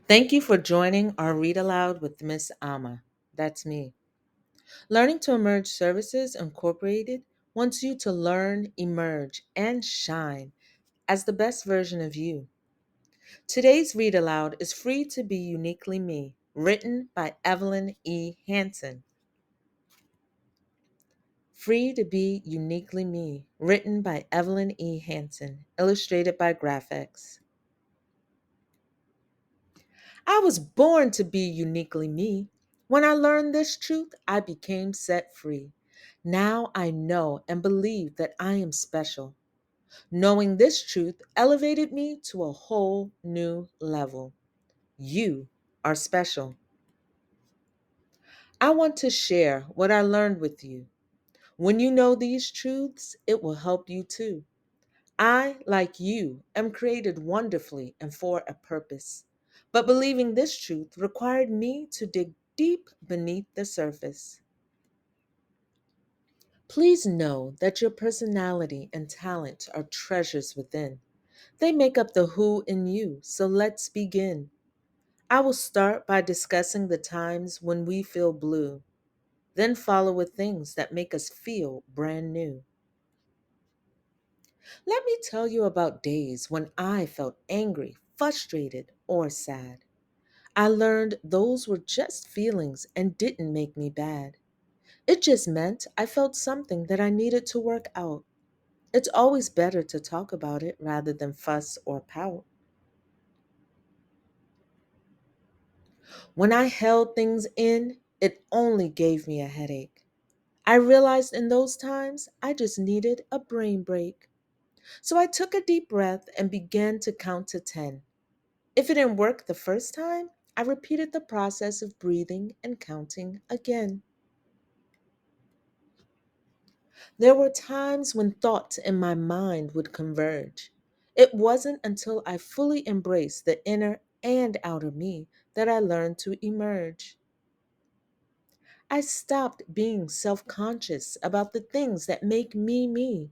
Thank you for joining our Read Aloud with Miss Alma. That's me. Learning to Emerge Services Incorporated wants you to learn, emerge, and shine as the best version of you. Today's Read Aloud is Free to Be Uniquely Me, written by Evelyn E. Hansen. Free to Be Uniquely Me, written by Evelyn E. Hansen, illustrated by Graphics. I was born to be uniquely me. When I learned this truth, I became set free. Now I know and believe that I am special. Knowing this truth elevated me to a whole new level. You are special. I want to share what I learned with you. When you know these truths, it will help you too. I, like you, am created wonderfully and for a purpose. But believing this truth required me to dig deep beneath the surface. Please know that your personality and talent are treasures within. They make up the who in you, so let's begin. I will start by discussing the times when we feel blue, then follow with things that make us feel brand new. Let me tell you about days when I felt angry, frustrated, or sad. I learned those were just feelings and didn't make me bad. It just meant I felt something that I needed to work out. It's always better to talk about it rather than fuss or pout. When I held things in, it only gave me a headache. I realized in those times I just needed a brain break. So I took a deep breath and began to count to 10. If it didn't work the first time, I repeated the process of breathing and counting again. There were times when thoughts in my mind would converge. It wasn't until I fully embraced the inner and outer me that I learned to emerge. I stopped being self conscious about the things that make me me.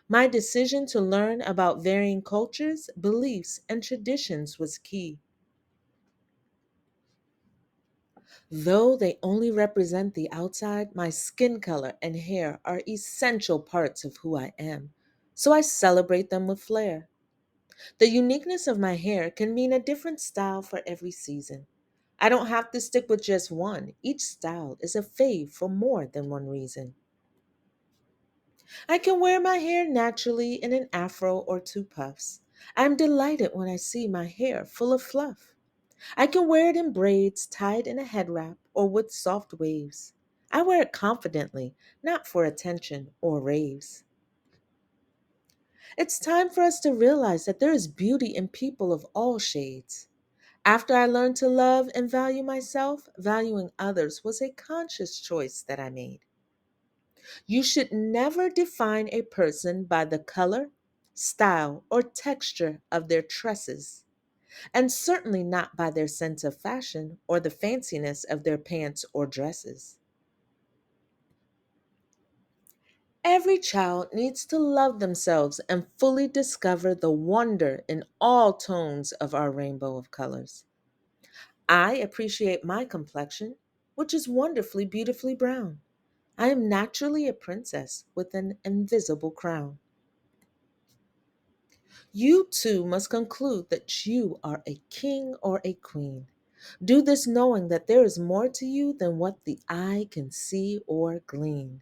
My decision to learn about varying cultures, beliefs, and traditions was key. Though they only represent the outside, my skin color and hair are essential parts of who I am. So I celebrate them with flair. The uniqueness of my hair can mean a different style for every season. I don't have to stick with just one. Each style is a fave for more than one reason. I can wear my hair naturally in an afro or two puffs. I'm delighted when I see my hair full of fluff. I can wear it in braids tied in a head wrap or with soft waves. I wear it confidently, not for attention or raves. It's time for us to realize that there is beauty in people of all shades. After I learned to love and value myself, valuing others was a conscious choice that I made. You should never define a person by the color, style, or texture of their tresses, and certainly not by their sense of fashion or the fanciness of their pants or dresses. Every child needs to love themselves and fully discover the wonder in all tones of our rainbow of colors. I appreciate my complexion, which is wonderfully beautifully brown. I am naturally a princess with an invisible crown. You too must conclude that you are a king or a queen. Do this knowing that there is more to you than what the eye can see or glean.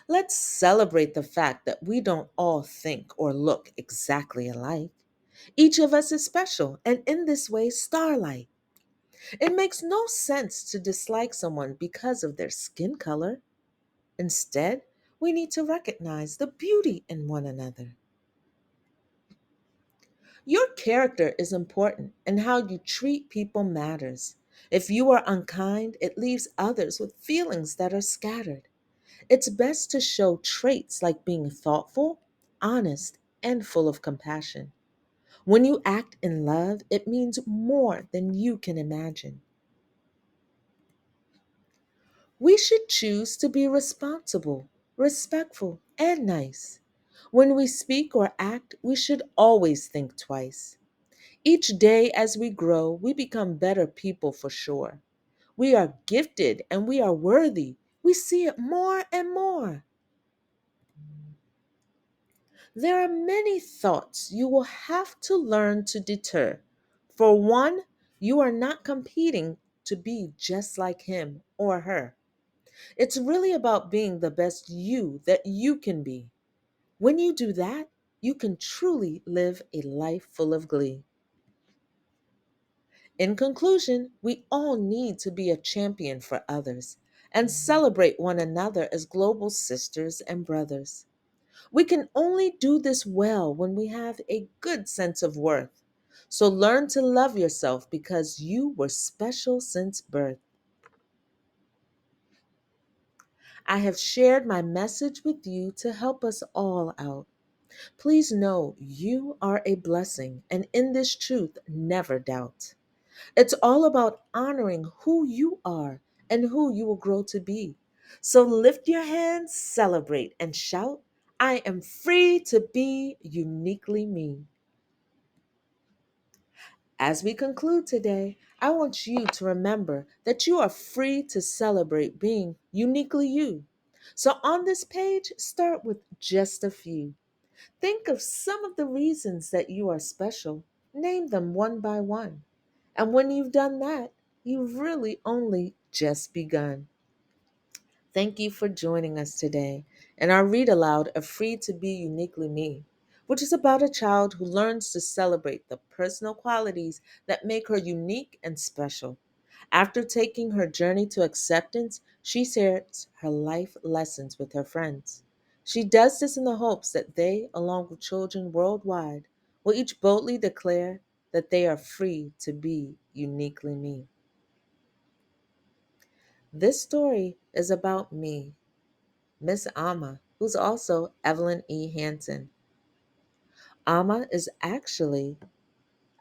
Let's celebrate the fact that we don't all think or look exactly alike. Each of us is special, and in this way, starlight. It makes no sense to dislike someone because of their skin color. Instead, we need to recognize the beauty in one another. Your character is important, and how you treat people matters. If you are unkind, it leaves others with feelings that are scattered. It's best to show traits like being thoughtful, honest, and full of compassion. When you act in love, it means more than you can imagine. We should choose to be responsible, respectful, and nice. When we speak or act, we should always think twice. Each day as we grow, we become better people for sure. We are gifted and we are worthy. We see it more and more. There are many thoughts you will have to learn to deter. For one, you are not competing to be just like him or her. It's really about being the best you that you can be. When you do that, you can truly live a life full of glee. In conclusion, we all need to be a champion for others and celebrate one another as global sisters and brothers. We can only do this well when we have a good sense of worth. So learn to love yourself because you were special since birth. I have shared my message with you to help us all out. Please know you are a blessing, and in this truth, never doubt. It's all about honoring who you are and who you will grow to be. So lift your hands, celebrate, and shout, I am free to be uniquely me. As we conclude today, I want you to remember that you are free to celebrate being uniquely you. So on this page, start with just a few. Think of some of the reasons that you are special. Name them one by one. And when you've done that, you've really only just begun. Thank you for joining us today in our read aloud of Free to Be Uniquely Me, which is about a child who learns to celebrate the personal qualities that make her unique and special. After taking her journey to acceptance, she shares her life lessons with her friends. She does this in the hopes that they, along with children worldwide, will each boldly declare that they are free to be uniquely me. This story is about me, Miss Amma, who's also Evelyn E. Hansen. Amma is actually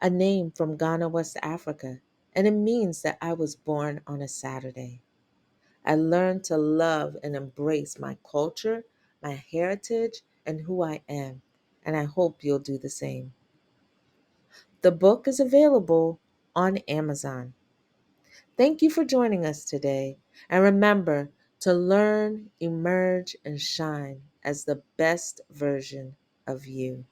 a name from Ghana, West Africa, and it means that I was born on a Saturday. I learned to love and embrace my culture, my heritage, and who I am, and I hope you'll do the same. The book is available on Amazon. Thank you for joining us today, and remember to learn, emerge, and shine as the best version of you.